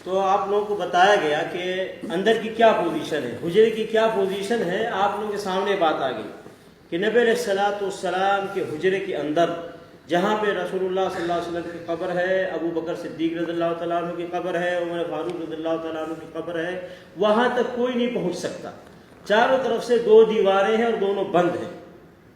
تو آپ لوگوں کو بتایا گیا کہ اندر کی کیا پوزیشن ہے، حجرے کی کیا پوزیشن ہے. آپ لوگوں کے سامنے بات آ گئی کہ نبی علیہ الصلوۃ والسلام کے حجرے کے اندر جہاں پہ رسول اللہ صلی اللہ علیہ وسلم کی قبر ہے، ابو بکر صدیق رضی اللہ تعالیٰ عنہ کی قبر ہے، عمر فاروق رضی اللہ تعالیٰ عنہ کی قبر ہے، وہاں تک کوئی نہیں پہنچ سکتا. چاروں طرف سے 2 دیواریں ہیں اور دونوں بند ہیں.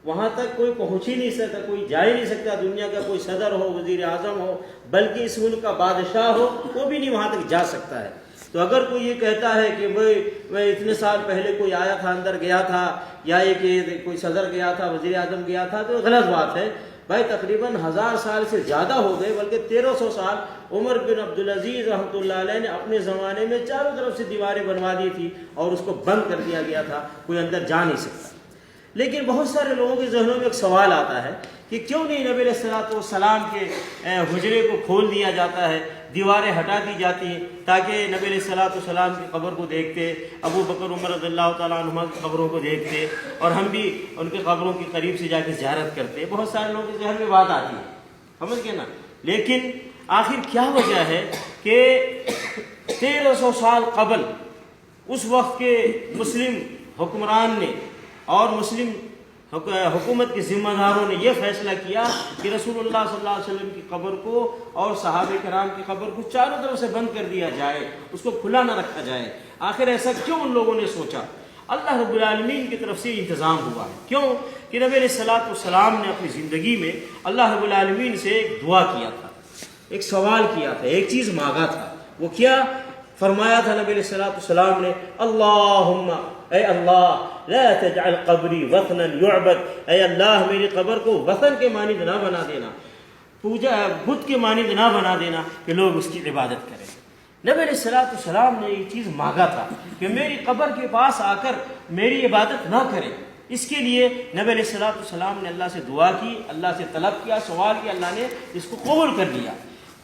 وہاں تک کوئی پہنچ ہی نہیں سکتا، کوئی جا ہی نہیں سکتا. دنیا کا کوئی صدر ہو، وزیر اعظم ہو، بلکہ اس ملک کا بادشاہ ہو، وہ بھی نہیں وہاں تک جا سکتا ہے. تو اگر کوئی یہ کہتا ہے کہ میں اتنے سال پہلے کوئی آیا تھا، اندر گیا تھا، یا یہ کہ کوئی صدر گیا تھا، وزیر اعظم گیا تھا، تو غلط بات ہے. بھائی تقریباً 1000 سال سے زیادہ ہو گئے، بلکہ 1300 سال عمر بن عبدالعزیز رحمۃ اللہ علیہ نے اپنے زمانے میں چاروں طرف سے دیواریں بنوا دی تھی اور اس کو بند کر دیا گیا تھا، کوئی اندر جا نہیں سکتا. لیکن بہت سارے لوگوں کے ذہنوں میں ایک سوال آتا ہے کہ کیوں نہیں نبی علیہ الصلوۃ والسلام کے حجرے کو کھول دیا جاتا ہے، دیواریں ہٹا دی جاتی ہیں تاکہ نبی علیہ الصلوۃ والسلام کی قبر کو دیکھتے، ابو بکر عمر رضی اللہ تعالیٰ عنہ کی قبروں کو دیکھتے، اور ہم بھی ان کی قبروں کی قریب سے جا کے زیارت کرتے. بہت سارے لوگوں کے ذہن میں بات آتی ہے، سمجھ گئے نا. لیکن آخر کیا وجہ ہے کہ 1300 سال قبل اس وقت کے مسلم حکمران نے اور مسلم حکومت کے ذمہ داروں نے یہ فیصلہ کیا کہ رسول اللہ صلی اللہ علیہ وسلم کی قبر کو اور صحابہ کرام کی قبر کو چاروں طرف سے بند کر دیا جائے، اس کو کھلا نہ رکھا جائے. آخر ایسا کیوں ان لوگوں نے سوچا؟ اللہ رب العالمین کی طرف سے انتظام ہوا ہے. کیوں کہ نبی علیہ الصلوۃ والسلام نے اپنی زندگی میں اللہ رب العالمین سے ایک دعا کیا تھا، ایک سوال کیا تھا، ایک چیز مانگا تھا. وہ کیا فرمایا تھا نبی علیہ الصلوۃ والسلام نے؟ اللہم، اے اللہ، لا تجعل قبری وثنا یعبد، اے اللہ میری قبر کو وثن کے مانند نہ بنا دینا، پوجا بت کے مانند نہ بنا دینا کہ لوگ اس کی عبادت کریں. نبی علیہ الصلوۃ والسلام نے یہ چیز مانگا تھا کہ میری قبر کے پاس آ کر میری عبادت نہ کریں. اس کے لیے نبی علیہ الصلوۃ والسلام نے اللہ سے دعا کی، اللہ سے طلب کیا، سوال کیا، اللہ نے اس کو قبول کر لیا.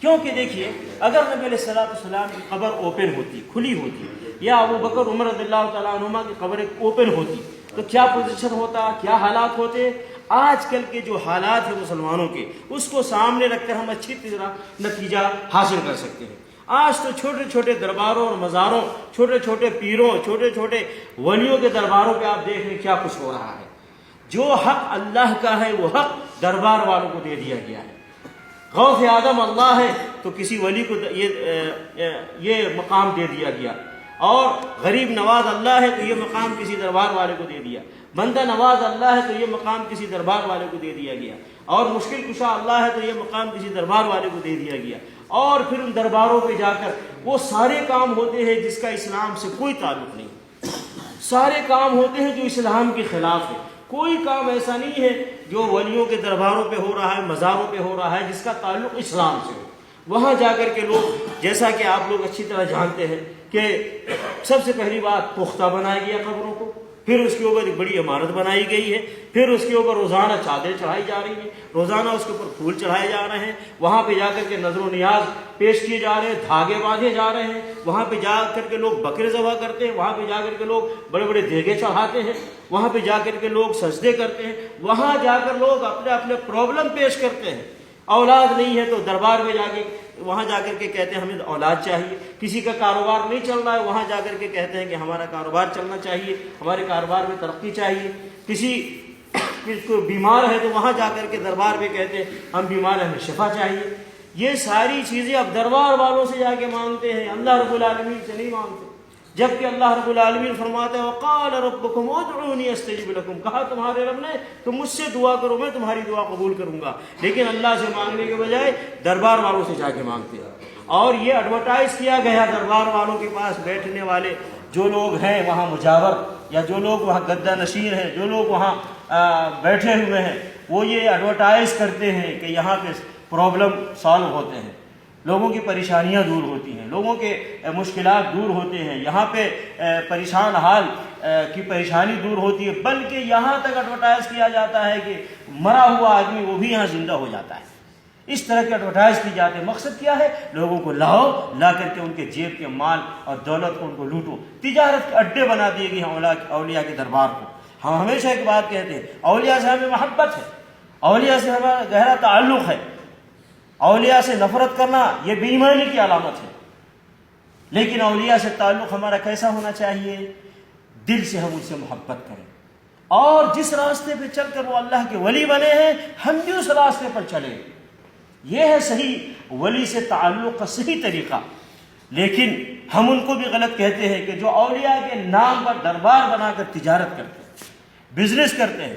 کیونکہ دیکھیے اگر نبی علیہ الصلوۃ والسلام کی قبر اوپن ہوتی، کھلی ہوتی، یا ابو بکر عمر رضی اللہ تعالیٰ عنہما کی قبر اوپن ہوتی، تو کیا پوزیشن ہوتا، کیا حالات ہوتے؟ آج کل کے جو حالات ہیں مسلمانوں کے، اس کو سامنے رکھ کر ہم اچھی طرح نتیجہ حاصل کر سکتے ہیں. آج تو چھوٹے چھوٹے درباروں اور مزاروں، چھوٹے چھوٹے پیروں، چھوٹے چھوٹے ولیوں کے درباروں پہ آپ دیکھ رہے ہیں کیا کچھ ہو رہا ہے. جو حق اللہ کا ہے وہ حق دربار والوں کو دے دیا گیا ہے. غوث اعظم اللہ ہے تو کسی ولی کو یہ مقام دے دیا گیا، اور غریب نواز اللہ ہے تو یہ مقام کسی دربار والے کو دے دیا، بندہ نواز اللہ ہے تو یہ مقام کسی دربار والے کو دے دیا گیا، اور مشکل کشا اللہ ہے تو یہ مقام کسی دربار والے کو دے دیا گیا. اور پھر ان درباروں پہ جا کر وہ سارے کام ہوتے ہیں جس کا اسلام سے کوئی تعلق نہیں، سارے کام ہوتے ہیں جو اسلام کے خلاف ہے. کوئی کام ایسا نہیں ہے جو ولیوں کے درباروں پہ ہو رہا ہے، مزاروں پہ ہو رہا ہے، جس کا تعلق اسلام سے ہو. وہاں جا کر کے لوگ، جیسا کہ آپ لوگ اچھی طرح جانتے ہیں کہ سب سے پہلی بات پختہ بنایا گیا قبروں کو، پھر اس کے اوپر ایک بڑی عمارت بنائی گئی ہے، پھر اس کے اوپر روزانہ چادر چڑھائی جا رہی ہیں، روزانہ اس کے اوپر پھول چڑھائے جا رہے ہیں، وہاں پہ جا کر کے نظر و نیاز پیش کیے جا رہے ہیں، دھاگے باندھے جا رہے ہیں، وہاں پہ جا کر کے لوگ بکرے ذبح کرتے ہیں، وہاں پہ جا کر کے لوگ بڑے بڑے دیگے چڑھاتے ہیں، وہاں پہ جا کر کے لوگ سجدے کرتے ہیں، وہاں جا کر لوگ اپنے اپنے پرابلم پیش کرتے ہیں. اولاد نہیں ہے تو دربار میں جا کے وہاں جا کر کے کہتے ہیں ہمیں اولاد چاہیے. کسی کا کاروبار نہیں چل رہا ہے، وہاں جا کر کے کہتے ہیں کہ ہمارا کاروبار چلنا چاہیے، ہمارے کاروبار میں ترقی چاہیے. کسی کو بیمار ہے تو وہاں جا کر کے دربار میں کہتے ہیں ہم بیمار ہیں، ہمیں شفا چاہیے. یہ ساری چیزیں اب دربار والوں سے جا کے مانگتے ہیں، اللہ رب العالمین سے نہیں مانگتے. جبکہ اللہ رب العالمین فرماتے ہیں وقال ربکم ادعونی استجب لکم، کہا تمہارے رب نے تم مجھ سے دعا کرو میں تمہاری دعا قبول کروں گا. لیکن اللہ سے مانگنے کے بجائے دربار والوں سے جا کے مانگتے ہیں. اور یہ ایڈورٹائز کیا گیا دربار والوں کے پاس بیٹھنے والے جو لوگ ہیں وہاں مجاور، یا جو لوگ وہاں گدہ نشین ہیں، جو لوگ وہاں بیٹھے ہوئے ہیں، وہ یہ ایڈورٹائز کرتے ہیں کہ یہاں پہ پرابلم سالو ہوتے ہیں، لوگوں کی پریشانیاں دور ہوتی ہیں، لوگوں کے مشکلات دور ہوتے ہیں، یہاں پہ پریشان حال کی پریشانی دور ہوتی ہے. بلکہ یہاں تک ایڈورٹائز کیا جاتا ہے کہ مرا ہوا آدمی وہ بھی یہاں زندہ ہو جاتا ہے. اس طرح کے ایڈورٹائز کی جاتے ہیں. مقصد کیا ہے؟ لوگوں کو لا کر کے ان کے جیب کے مال اور دولت کو ان کو لوٹو. تجارت کے اڈے بنا دیے گئے ہیں اولیاء کے دربار کو. ہم ہمیشہ ایک بات کہتے ہیں، اولیاء سے ہمیں محبت ہے، اولیاء سے ہمارا گہرا تعلق ہے. اولیاء سے نفرت کرنا یہ بے ایمانی کی علامت ہے. لیکن اولیاء سے تعلق ہمارا کیسا ہونا چاہیے؟ دل سے ہم ان سے محبت کریں، اور جس راستے پہ چل کر وہ اللہ کے ولی بنے ہیں ہم بھی اس راستے پر چلیں۔ یہ ہے صحیح ولی سے تعلق کا صحیح طریقہ۔ لیکن ہم ان کو بھی غلط کہتے ہیں کہ جو اولیاء کے نام پر دربار بنا کر تجارت کرتے ہیں، بزنس کرتے ہیں،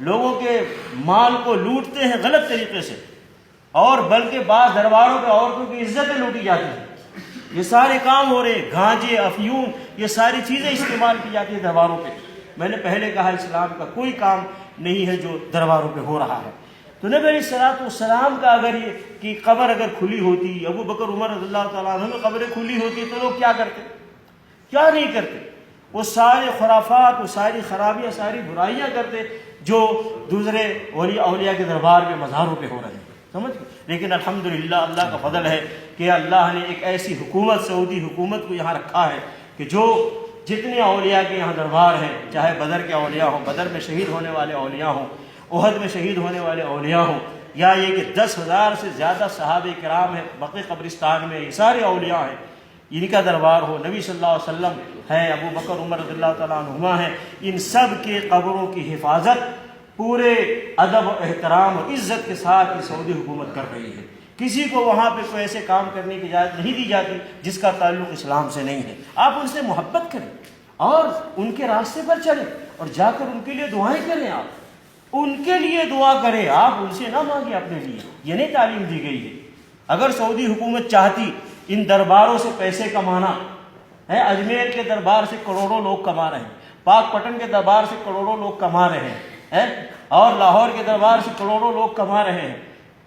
لوگوں کے مال کو لوٹتے ہیں غلط طریقے سے، اور بلکہ بعض درباروں پہ عورتوں کی عزتیں لوٹی جاتی ہیں۔ یہ سارے کام ہو رہے ہیں، گھانجے، افیون، یہ ساری چیزیں استعمال کی جاتی ہیں درباروں پہ۔ میں نے پہلے کہا اسلام کا کوئی کام نہیں ہے جو درباروں پہ ہو رہا ہے۔ تو نبی علیہ السلام کا اگر یہ کہ قبر اگر کھلی ہوتی، ابو بکر عمر رضی اللہ تعالیٰ عنہ میں قبریں کھلی ہوتی تو لوگ کیا کرتے؟ کیا نہیں کرتے؟ وہ سارے خرافات، وہ ساری خرابیاں، ساری برائیاں کرتے جو دوسرے اولیاء کے دربار میں مزاروں پہ ہو رہے ہیں، سمجھ گئے؟ لیکن الحمدللہ اللہ کا فضل ہے کہ اللہ نے ایک ایسی حکومت، سعودی حکومت کو یہاں رکھا ہے کہ جو جتنے اولیاء کے یہاں دربار ہیں، چاہے بدر کے اولیاء ہوں، بدر میں شہید ہونے والے اولیاء ہوں، احد میں شہید ہونے والے اولیاء ہوں، یا یہ کہ 10,000 سے زیادہ صحابہ کرام ہیں بقیع قبرستان میں، یہ سارے اولیاء ہیں، ان کا دربار ہو، نبی صلی اللہ علیہ وسلم ہے، ابو بکر عمر رضی اللہ تعالیٰ عنہما ہیں، ان سب کے قبروں کی حفاظت پورے ادب و احترام اور عزت کے ساتھ یہ سعودی حکومت کر رہی ہے۔ کسی کو وہاں پہ کوئی ایسے کام کرنے کی اجازت نہیں دی جاتی جس کا تعلق اسلام سے نہیں ہے۔ آپ ان سے محبت کریں اور ان کے راستے پر چلیں اور جا کر ان کے لیے دعائیں کریں، آپ ان کے لیے دعا کریں، آپ ان سے نہ مانگیں اپنے لیے، یہ نہیں تعلیم دی گئی ہے۔ اگر سعودی حکومت چاہتی ان درباروں سے پیسے کمانا ہے، اجمیر کے دربار سے کروڑوں لوگ کما رہے ہیں، پاک پٹن کے دربار سے کروڑوں لوگ کما رہے ہیں، اور لاہور کے دربار سے کروڑوں لوگ کما رہے ہیں،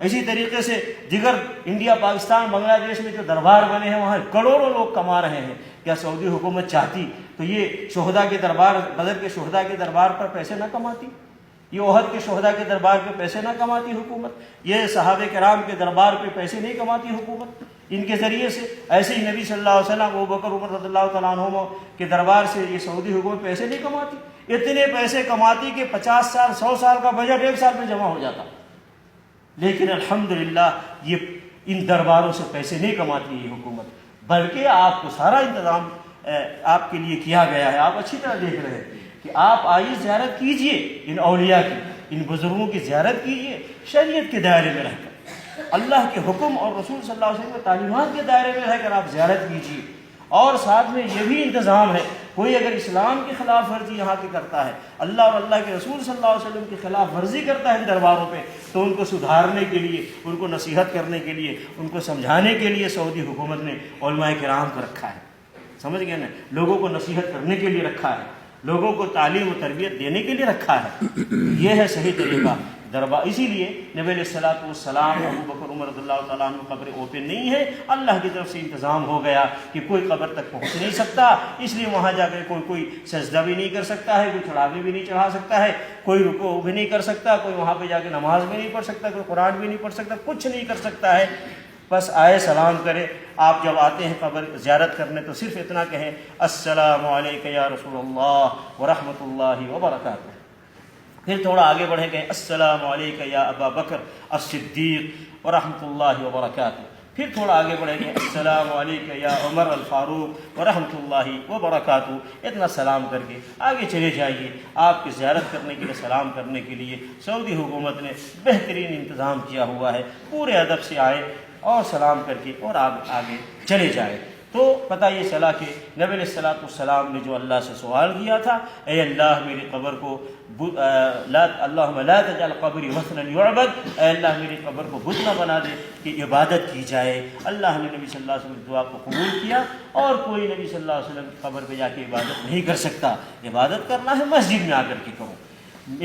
اسی طریقے سے دیگر انڈیا، پاکستان، بنگلہ دیش میں جو دربار بنے ہیں وہاں کروڑوں لوگ کما رہے ہیں۔ کیا سعودی حکومت چاہتی تو یہ شہداء کے دربار، بدر کے شہداء کے دربار پر پیسے نہ کماتی؟ یہ احد کے شہداء کے دربار پہ پیسے نہ کماتی حکومت؟ یہ صحابہ کرام کے دربار پہ پیسے نہیں کماتی حکومت ان کے ذریعے سے؟ ایسے ہی نبی صلی اللہ علیہ وسلم، ابو بکر عمر رضی اللہ تعالیٰ عنہ کے دربار سے یہ سعودی حکومت پیسے نہیں کماتی؟ اتنے پیسے کماتی کہ 50 سال 100 سال کا بجٹ ایک سال میں جمع ہو جاتا۔ لیکن الحمدللہ یہ ان درباروں سے پیسے نہیں کماتی یہ حکومت، بلکہ آپ کو سارا انتظام آپ کے لیے کیا گیا ہے۔ آپ اچھی طرح دیکھ رہے ہیں کہ آپ آئیے، زیارت کیجئے ان اولیاء کی، ان بزرگوں کی زیارت کیجئے شریعت کے دائرے میں رہ کر، اللہ کے حکم اور رسول صلی اللہ علیہ وسلم کے تعلیمات کے دائرے میں رہ کر آپ زیارت کیجئے۔ اور ساتھ میں یہ بھی انتظام ہے، کوئی اگر اسلام کی خلاف ورزی یہاں کی کرتا ہے، اللہ اور اللہ کے رسول صلی اللہ علیہ وسلم کی خلاف ورزی کرتا ہے ان درباروں پہ، تو ان کو سدھارنے کے لیے، ان کو نصیحت کرنے کے لیے، ان کو سمجھانے کے لیے سعودی حکومت نے علماء کرام کو رکھا ہے، سمجھ گئے نا؟ لوگوں کو نصیحت کرنے کے لیے رکھا ہے، لوگوں کو تعلیم و تربیت دینے کے لیے رکھا ہے۔ یہ ہے صحیح طریقہ دربار۔ اسی لیے نبی علیہ السلام، ابو بکر عمر رضی اللہ تعالیٰ عنہ قبریں اوپن نہیں ہے، اللہ کی طرف سے انتظام ہو گیا کہ کوئی قبر تک پہنچ نہیں سکتا، اس لیے وہاں جا کے کوئی سجدہ بھی نہیں کر سکتا ہے، کوئی چڑھاوے بھی نہیں چڑھا سکتا ہے، کوئی رکوع بھی نہیں کر سکتا، کوئی وہاں پہ جا کے نماز بھی نہیں پڑھ سکتا، کوئی قرآن بھی نہیں پڑھ سکتا، کچھ نہیں کر سکتا ہے۔ بس آئے سلام کرے۔ آپ جب آتے ہیں قبر زیارت کرنے تو صرف اتنا کہیں السلام علیکم یا رسول اللہ ورحمۃ اللہ وبرکاتہ۔ پھر تھوڑا آگے بڑھے گئے السلام علیکم یا ابا بکر الصدیق ورحمۃ اللہ وبرکاتہ۔ پھر تھوڑا آگے بڑھے گئے السلام علیکم یا عمر الفاروق ورحمۃ اللہ وبرکاتہ۔ اتنا سلام کر کے آگے چلے جائیے۔ آپ کی زیارت کرنے کے لیے، سلام کرنے کے لیے سعودی حکومت نے بہترین انتظام کیا ہوا ہے۔ پورے ادب سے آئے اور سلام کر کے اور آگے چلے جائے۔ تو پتہ یہ چلا کہ نبی علیہ السلام نے جو اللہ سے سوال کیا تھا، اے اللہ میری قبر کو اللہم لا تجعل قبری وثنا یعبد، اے اللہ میری قبر کو بت نہ بنا دے کہ عبادت کی جائے۔ اللہ نے نبی صلی اللہ علیہ وسلم کی دعا کو قبول کیا، اور کوئی نبی صلی اللہ علیہ وسلم کی قبر پہ جا کے عبادت نہیں کر سکتا۔ عبادت کرنا ہے مسجد میں آ کر کے کرو۔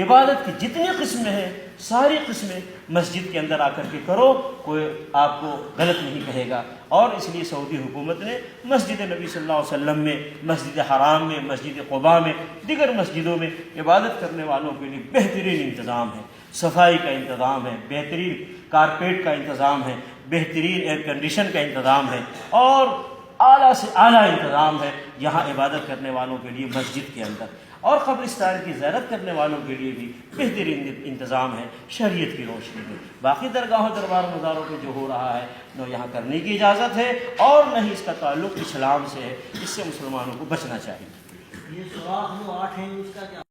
عبادت کی جتنی قسمیں ہیں ساری قسمیں مسجد کے اندر آ کر کے کرو، کوئی آپ کو غلط نہیں کہے گا۔ اور اس لیے سعودی حکومت نے مسجد نبی صلی اللہ علیہ وسلم میں، مسجد حرام میں، مسجد قباء میں، دیگر مسجدوں میں عبادت کرنے والوں کے لیے بہترین انتظام ہے۔ صفائی کا انتظام ہے، بہترین کارپیٹ کا انتظام ہے، بہترین ایئر کنڈیشن کا انتظام ہے، اور اعلیٰ سے اعلیٰ انتظام ہے یہاں عبادت کرنے والوں کے لیے مسجد کے اندر۔ اور قبرستان کی زیارت کرنے والوں کے لیے بھی بہترین انتظام ہے شریعت کی روشنی میں. باقی درگاہوں دربار مزاروں پہ جو ہو رہا ہے نہ یہاں کرنے کی اجازت ہے اور نہ ہی اس کا تعلق اسلام سے ہے. اس سے مسلمانوں کو بچنا چاہیے. یہ سوراخ جو 8 ہیں اس کا کیا